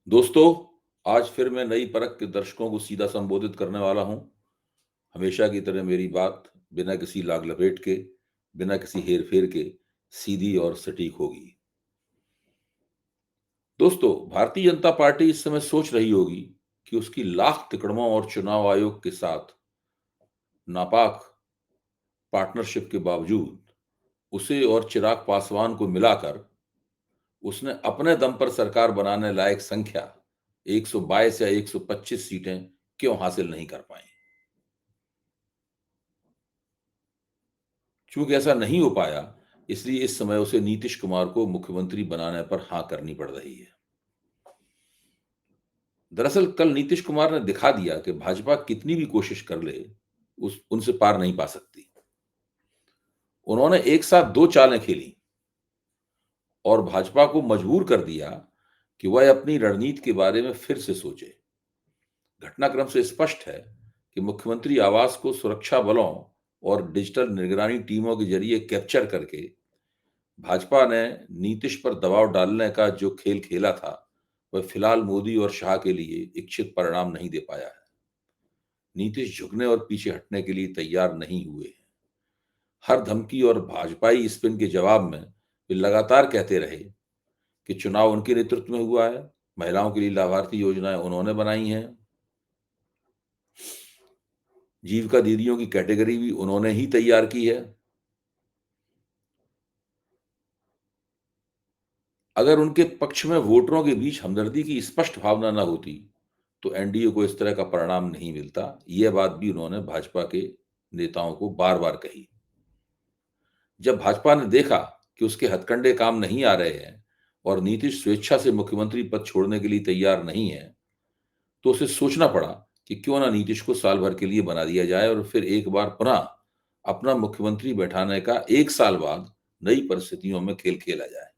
दोस्तों, आज फिर मैं नई परख के दर्शकों को सीधा संबोधित करने वाला हूं। हमेशा की तरह मेरी बात बिना किसी लाग लपेट के, बिना किसी हेर-फेर के सीधी और सटीक होगी। दोस्तों, भारतीय जनता पार्टी इस समय सोच रही होगी कि उसकी लाख तिकड़मों और चुनाव आयोग के साथ नापाक पार्टनरशिप के बावजूद उसे और चिराग पासवान को मिलाकर उसने अपने दम पर सरकार बनाने लायक संख्या 122 या 125 सीटें क्यों हासिल नहीं कर पाई। चूंकि ऐसा नहीं हो पाया, इसलिए इस समय उसे नीतीश कुमार को मुख्यमंत्री बनाने पर हाँ करनी पड़ रही है। दरअसल कल नीतीश कुमार ने दिखा दिया कि भाजपा कितनी भी कोशिश कर ले, उस उनसे पार नहीं पा सकती। उन्होंने एक साथ दो चालें खेली और भाजपा को मजबूर कर दिया कि वह अपनी रणनीति के बारे में फिर से सोचे। घटनाक्रम से स्पष्ट है कि मुख्यमंत्री आवास को सुरक्षा बलों और डिजिटल निगरानी टीमों के जरिए कैप्चर करके भाजपा ने नीतीश पर दबाव डालने का जो खेल खेला था, वह फिलहाल मोदी और शाह के लिए इच्छित परिणाम नहीं दे पाया है। नीतीश झुकने और पीछे हटने के लिए तैयार नहीं हुए हैं। हर धमकी और भाजपाई स्पिन के जवाब में वे लगातार कहते रहे कि चुनाव उनके नेतृत्व में हुआ है, महिलाओं के लिए लाभार्थी योजनाएं उन्होंने बनाई हैं, जीविका दीदियों की कैटेगरी भी उन्होंने ही तैयार की है। अगर उनके पक्ष में वोटरों के बीच हमदर्दी की स्पष्ट भावना न होती, तो एनडीए को इस तरह का परिणाम नहीं मिलता। यह बात भी उन्होंने भाजपा के नेताओं को बार-बार कही। जब भाजपा ने देखा कि उसके हथकंडे काम नहीं आ रहे हैं और नीतीश स्वेच्छा से मुख्यमंत्री पद छोड़ने के लिए तैयार नहीं है, तो उसे सोचना पड़ा कि क्यों ना नीतीश को साल भर के लिए बना दिया जाए और फिर एक बार पुनः अपना मुख्यमंत्री बैठाने का 1 साल बाद नई परिस्थितियों में खेल खेला जाए।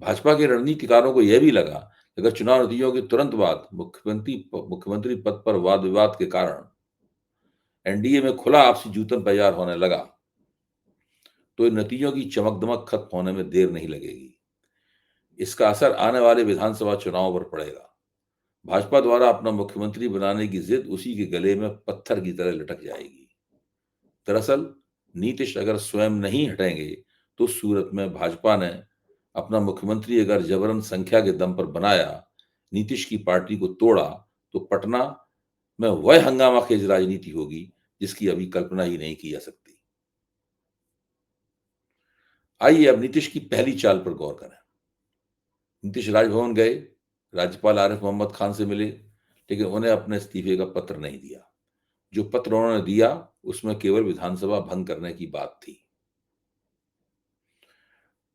भाजपा के रणनीतिकारों को यह भी लगा कि अगर चुनाव नतीजों के तुरंत बाद मुख्यमंत्री पद पर वाद विवाद के कारण एनडीए में खुला आपसी जूतन तैयार होने लगा, तो इन नतीजों की चमक दमक खत्म होने में देर नहीं लगेगी। इसका असर आने वाले विधानसभा चुनाव पर पड़ेगा। भाजपा द्वारा अपना मुख्यमंत्री बनाने की जिद उसी के गले में पत्थर की तरह लटक जाएगी। दरअसल नीतीश अगर स्वयं नहीं हटेंगे, तो सूरत में भाजपा ने अपना मुख्यमंत्री अगर जबरन संख्या के दम पर बनाया, नीतीश की पार्टी को तोड़ा, तो पटना में वह हंगामाखेज राजनीति होगी जिसकी अभी कल्पना ही नहीं की जा सकती। आइए अब नीतीश की पहली चाल पर गौर करें। नीतीश राजभवन गए, राज्यपाल आरिफ मोहम्मद खान से मिले, लेकिन उन्हें अपने इस्तीफे का पत्र नहीं दिया। जो पत्र उन्होंने दिया, उसमें केवल विधानसभा भंग करने की बात थी।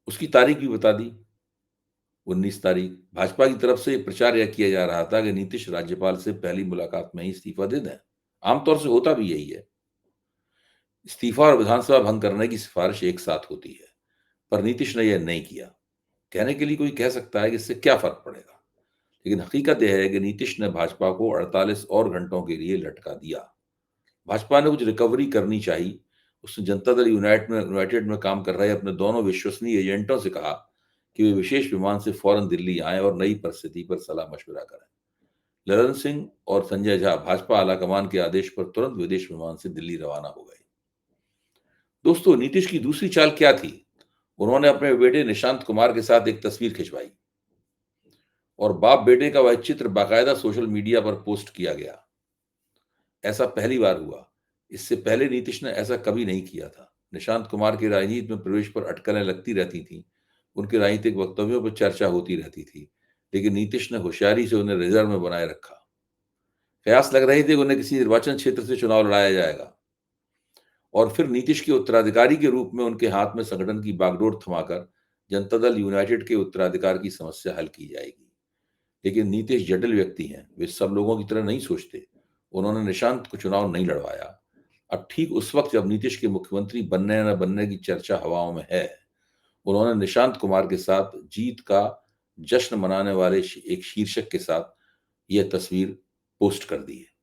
उसकी तारीख भी बता दी, 19 तारीख। भाजपा की तरफ से प्रचार यह किया जा रहा था कि नीतीश राज्यपाल से पहली मुलाकात में ही इस्तीफा दे दें। आमतौर से होता भी यही है। इस्तीफा और विधानसभा भंग करने की सिफारिश एक साथ होती है, पर नीतीश ने यह नहीं किया। कहने के लिए कोई कह सकता है कि इससे क्या फर्क पड़ेगा, लेकिन हकीकत यह है कि नीतीश ने भाजपा को 48 और घंटों के लिए लटका दिया। भाजपा ने कुछ रिकवरी करनी चाहिए। उसने जनता दल यूनाइटेड में काम कर रहे अपने दोनों विश्वसनीय एजेंटों से कहा कि वे विशेष विमान से फौरन दिल्ली आएं और नई परिस्थिति पर सलाह मशविरा करें। ललन सिंह और संजय झा भाजपा आलाकमान के आदेश पर तुरंत विदेश विमान से दिल्ली रवाना हो गए। दोस्तों, नीतीश की दूसरी चाल क्या थी? उन्होंने अपने बेटे निशांत कुमार के साथ एक तस्वीर खिंचवाई और बाप बेटे का वह चित्र बाकायदा सोशल मीडिया पर पोस्ट किया गया। ऐसा पहली बार हुआ। इससे पहले नीतीश ने ऐसा कभी नहीं किया था। निशांत कुमार की राजनीति में प्रवेश पर अटकलें लगती रहती थीं। उनके राजनीतिक वक्तव्यों पर चर्चा होती रहती थी, लेकिन नीतीश ने होशियारी से उन्हें रिजर्व में बनाए रखा। कयास लग रहे थे कि उन्हें किसी निर्वाचन क्षेत्र से चुनाव लड़ाया जाएगा और फिर नीतीश के उत्तराधिकारी के रूप में उनके हाथ में संगठन की बागडोर थमाकर जनता दल यूनाइटेड के उत्तराधिकार की समस्या हल की जाएगी। लेकिन नीतीश जटिल व्यक्ति हैं, वे सब लोगों की तरह नहीं सोचते। उन्होंने निशांत को चुनाव नहीं लड़वाया। अब ठीक उस वक्त जब नीतीश के मुख्यमंत्री बनने या न बनने की चर्चा हवाओं में है, उन्होंने निशांत कुमार के साथ जीत का जश्न मनाने वाले एक शीर्षक के साथ यह तस्वीर पोस्ट कर दी है।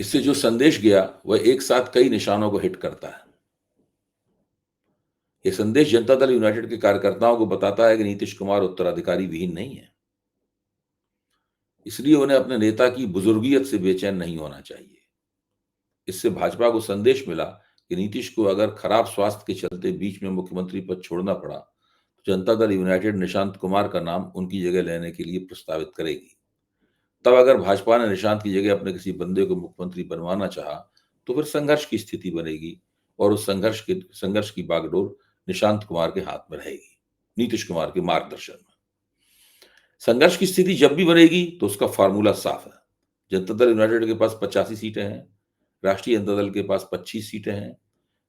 इससे जो संदेश गया, वह एक साथ कई निशानों को हिट करता है। ये संदेश जनता दल यूनाइटेड के कार्यकर्ताओं को बताता है कि नीतीश कुमार उत्तराधिकारी विहीन नहीं है। इसलिए उन्हें अपने नेता की बुजुर्गियत से बेचैन नहीं होना चाहिए। इससे भाजपा को संदेश मिला कि नीतीश को अगर खराब स्वास्थ्य के चलते बीच में मुख्यमंत्री पद छोड़ना पड़ा, तो जनता दल यूनाइटेड निशांत कुमार का नाम उनकी जगह लेने के लिए प्रस्तावित करेगी। तब अगर भाजपा ने निशांत की जगह अपने किसी बंदे को मुख्यमंत्री बनवाना चाहा, तो फिर संघर्ष की स्थिति बनेगी और उस संघर्ष की बागडोर निशांत कुमार के हाथ में रहेगी, नीतीश कुमार के मार्गदर्शन में। संघर्ष की स्थिति जब भी बनेगी तो उसका फार्मूला साफ है। जनता दल यूनाइटेड के पास 85 सीटें हैं, राष्ट्रीय जनता दल के पास 25 सीटें हैं,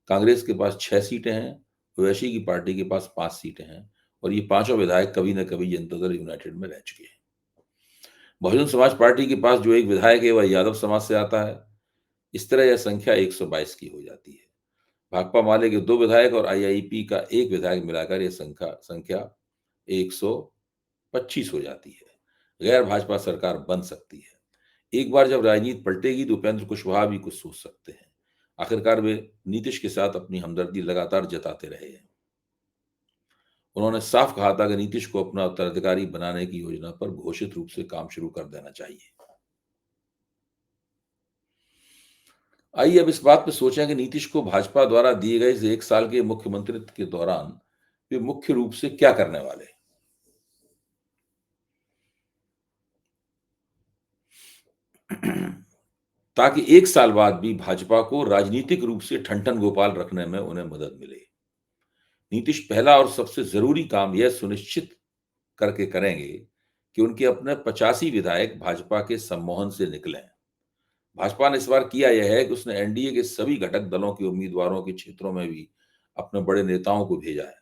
कांग्रेस के पास 6 सीटें हैं, ओवैसी की पार्टी के पास 5 सीटें हैं और ये पांचों विधायक कभी न कभी जनता दल यूनाइटेड में रह चुके हैं। बहुजन समाज पार्टी के पास जो एक विधायक है वह यादव समाज से आता है। इस तरह यह संख्या 122 की हो जाती है। भाकपा माले के 2 विधायक और आईआईपी का 1 विधायक मिलाकर यह संख्या 125 हो जाती है। गैर भाजपा सरकार बन सकती है। एक बार जब राजनीति पलटेगी तो उपेंद्र कुशवाहा भी कुछ सोच सकते हैं। आखिरकार वे नीतीश के साथ अपनी हमदर्दी लगातार जताते रहे हैं। उन्होंने साफ कहा था कि नीतीश को अपना उत्तराधिकारी बनाने की योजना पर घोषित रूप से काम शुरू कर देना चाहिए। आइए अब इस बात पर सोचें कि नीतीश को भाजपा द्वारा दिए गए इस 1 साल के मुख्यमंत्रित्व के दौरान वे मुख्य रूप से क्या करने वाले हैं। ताकि 1 साल बाद भी भाजपा को राजनीतिक रूप से ठन-ठन गोपाल रखने में उन्हें मदद मिले। नीतीश पहला और सबसे जरूरी काम यह सुनिश्चित करके करेंगे कि उनके अपने 85 विधायक भाजपा के सम्मोहन से निकलें। भाजपा ने इस बार किया यह है कि उसने एनडीए के सभी घटक दलों के उम्मीदवारों के क्षेत्रों में भी अपने बड़े नेताओं को भेजा है।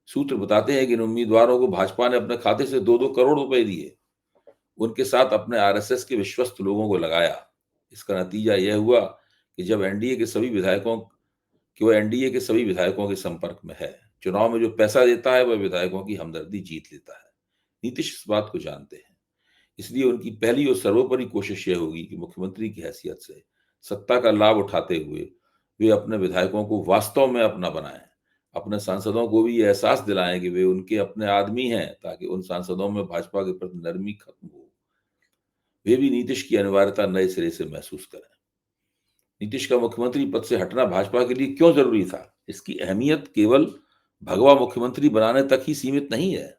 सूत्र बताते हैं कि इन उम्मीदवारों को भाजपा ने अपने खाते से 2-2 करोड़ रुपए दिए। उनके साथ अपने आरएसएस के विश्वस्त लोगों को लगाया। इसका नतीजा यह हुआ कि जब एनडीए के सभी विधायकों के संपर्क में है। चुनाव में जो पैसा देता है वह विधायकों की हमदर्दी जीत लेता है। नीतीश इस बात को जानते हैं। इसलिए उनकी पहली और सर्वोपरि कोशिश यह होगी कि मुख्यमंत्री की हैसियत से सत्ता का लाभ उठाते हुए वे अपने विधायकों को वास्तव में अपना बनाएं। अपने सांसदों को भी ये एहसास दिलाएं कि वे उनके अपने आदमी हैं, ताकि उन सांसदों में भाजपा के प्रति नरमी खत्म हो। वे भी नीतीश की अनिवार्यता नए सिरे से महसूस करें। नीतीश का मुख्यमंत्री पद से हटना भाजपा के लिए क्यों जरूरी था? इसकी अहमियत केवल भगवा मुख्यमंत्री बनाने तक ही सीमित नहीं है।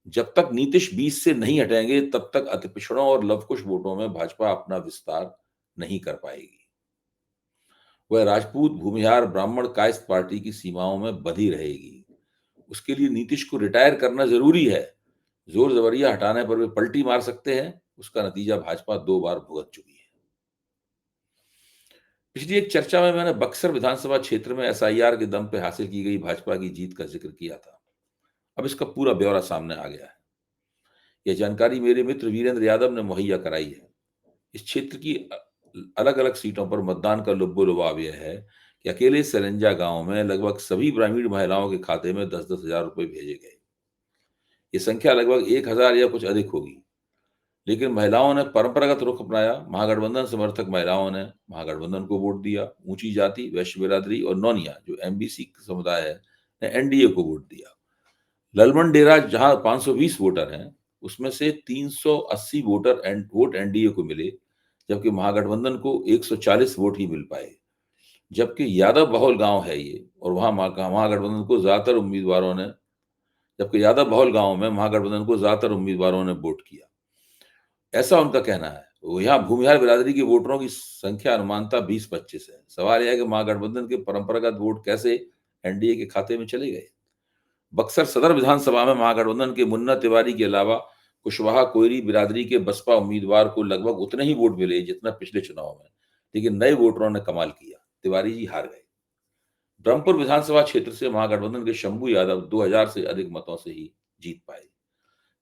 जब तक नीतीश 20 से नहीं हटेंगे तब तक अतिपिछड़ों और लवकुश वोटों में भाजपा अपना विस्तार नहीं कर पाएगी। वह राजपूत, भूमिहार, ब्राह्मण, कायस्थ पार्टी की सीमाओं में बंधी रहेगी। उसके लिए नीतीश को रिटायर करना जरूरी है। जोर जबरिया हटाने पर वे पलटी मार सकते हैं। उसका नतीजा भाजपा 2 बार भुगत चुकी है। पिछली एक चर्चा में मैंने बक्सर विधानसभा क्षेत्र में एसआईआर के दम पे हासिल की गई भाजपा की जीत का जिक्र किया था। अब इसका पूरा ब्यौरा सामने आ गया है। यह जानकारी मेरे मित्र वीरेंद्र यादव ने मुहैया कराई है। इस क्षेत्र की अलग अलग सीटों पर मतदान का लुब्बो-लुभाव यह है कि अकेले सरेंजा गांव में लगभग सभी ग्रामीण महिलाओं के खाते में 10-10 हजार रुपए भेजे गए। ये संख्या लगभग 1,000 या कुछ अधिक होगी। लेकिन महिलाओं ने परंपरागत रुख अपनाया। महागठबंधन समर्थक महिलाओं ने महागठबंधन को वोट दिया। ऊंची जाति, वैश्य बिरादरी और नौनिया जो एमबीसी समुदाय है ने एनडीए को वोट दिया। ललमन डेरा जहां 520 वोटर हैं, उसमें से 380 वोट एनडीए को मिले, जबकि महागठबंधन को 140 वोट ही मिल पाए। जबकि यादव बहुल गांव है ये, और वहां महागठबंधन को ज्यादातर उम्मीदवारों ने जबकि यादव बहुल गांव में महागठबंधन को ज्यादातर उम्मीदवारों ने वोट किया, ऐसा उनका कहना है। यहाँ भूमिहार बिरादरी के वोटरों की संख्या अनुमानतः 20-25 है। सवाल यह है कि महागठबंधन के परंपरागत वोट कैसे एनडीए के खाते में चले गए। बक्सर सदर विधानसभा में महागठबंधन के मुन्ना तिवारी के अलावा कुशवाहा कोयरी बिरादरी के बसपा उम्मीदवार को लगभग उतने ही वोट मिले जितना पिछले चुनाव में, लेकिन नए वोटरों ने कमाल किया। तिवारी जी हार गए। ब्रह्मपुर विधानसभा क्षेत्र से महागठबंधन के शंभू यादव 2000 से अधिक मतों से ही जीत पाए,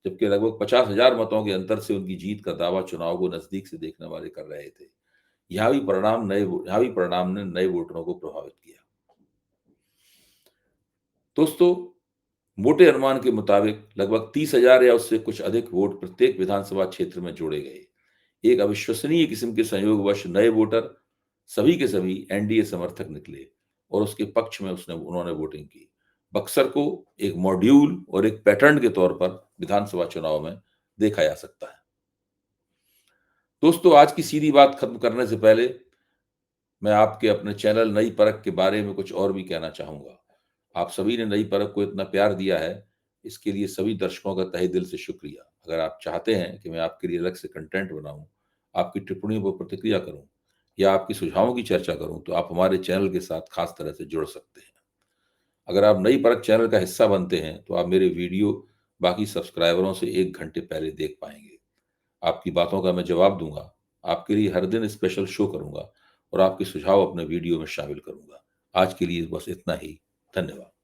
जबकि लगभग 50,000 मतों के अंतर से उनकी जीत का दावा चुनाव को नजदीक से देखने वाले कर रहे थे। यहाँ भी परिणाम ने नए वोटरों को प्रभावित किया। दोस्तों, मोटे अनुमान के मुताबिक लगभग 30,000 या उससे कुछ अधिक वोट प्रत्येक विधानसभा क्षेत्र में जोड़े गए। एक अविश्वसनीय किस्म के संयोगवश नए वोटर सभी के सभी एनडीए समर्थक निकले और उसके पक्ष में उन्होंने वोटिंग की। बक्सर को एक मॉड्यूल और एक पैटर्न के तौर पर विधानसभा चुनाव में देखा जा सकता है। दोस्तों, आज की सीधी बात खत्म करने से पहले मैं आपके अपने चैनल नई परख के बारे में कुछ और भी कहना चाहूँगा। आप सभी ने नई परख को इतना प्यार दिया है, इसके लिए सभी दर्शकों का तहे दिल से शुक्रिया। अगर आप चाहते हैं कि मैं आपके लिए अलग से कंटेंट बनाऊँ, आपकी टिप्पणियों पर प्रतिक्रिया करूँ या आपके सुझावों की चर्चा करूँ, तो आप हमारे चैनल के साथ खास तरह से जुड़ सकते हैं। अगर आप नई परख चैनल का हिस्सा बनते हैं, तो आप मेरे वीडियो बाकी सब्सक्राइबरों से 1 घंटे पहले देख पाएँगे। आपकी बातों का मैं जवाब दूँगा, आपके लिए हर दिन स्पेशल शो करूँगा और आपके सुझाव अपने वीडियो में शामिल करूँगा। आज के लिए बस इतना ही। धन्यवाद।